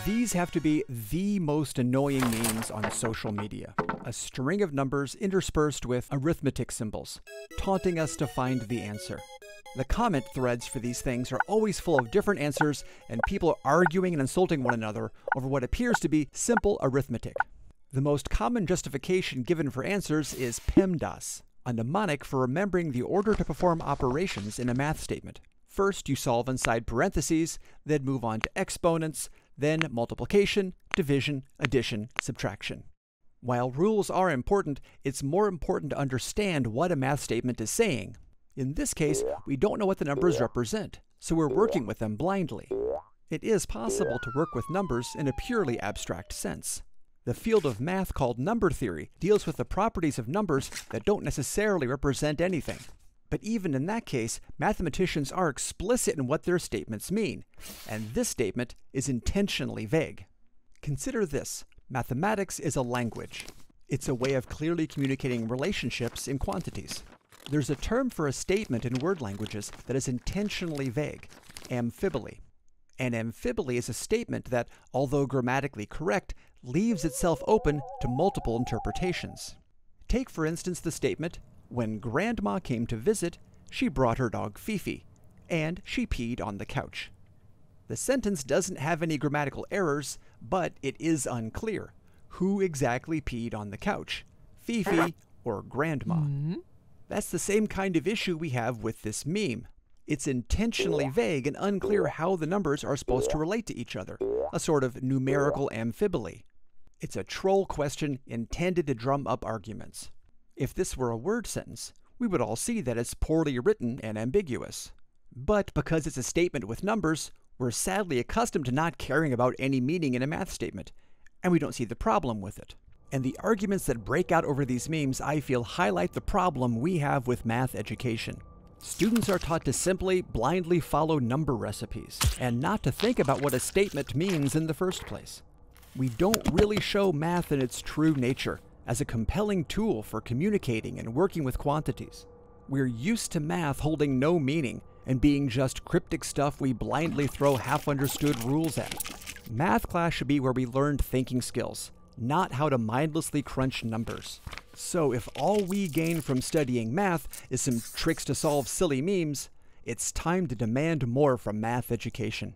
These have to be the most annoying memes on social media. A string of numbers interspersed with arithmetic symbols, taunting us to find the answer. The comment threads for these things are always full of different answers, and people are arguing and insulting one another over what appears to be simple arithmetic. The most common justification given for answers is PEMDAS, a mnemonic for remembering the order to perform operations in a math statement. First, you solve inside parentheses, then move on to exponents, then multiplication, division, addition, subtraction. While rules are important, it's more important to understand what a math statement is saying. In this case, we don't know what the numbers represent, so we're working with them blindly. It is possible to work with numbers in a purely abstract sense. The field of math called number theory deals with the properties of numbers that don't necessarily represent anything. But even in that case, mathematicians are explicit in what their statements mean, and this statement is intentionally vague. Consider this: mathematics is a language. It's a way of clearly communicating relationships in quantities. There's a term for a statement in word languages that is intentionally vague: amphiboly. An amphiboly is a statement that, although grammatically correct, leaves itself open to multiple interpretations. Take, for instance, the statement, "When Grandma came to visit, she brought her dog Fifi, and she peed on the couch." The sentence doesn't have any grammatical errors, but it is unclear. Who exactly peed on the couch? Fifi or Grandma? That's the same kind of issue we have with this meme. It's intentionally vague and unclear how the numbers are supposed to relate to each other, a sort of numerical amphiboly. It's a troll question intended to drum up arguments. If this were a word sentence, we would all see that it's poorly written and ambiguous. But because it's a statement with numbers, we're sadly accustomed to not caring about any meaning in a math statement, and we don't see the problem with it. And the arguments that break out over these memes, I feel, highlight the problem we have with math education. Students are taught to simply, blindly follow number recipes, and not to think about what a statement means in the first place. We don't really show math in its true nature, as a compelling tool for communicating and working with quantities. We're used to math holding no meaning and being just cryptic stuff we blindly throw half-understood rules at. Math class should be where we learned thinking skills, not how to mindlessly crunch numbers. So if all we gain from studying math is some tricks to solve silly memes, it's time to demand more from math education.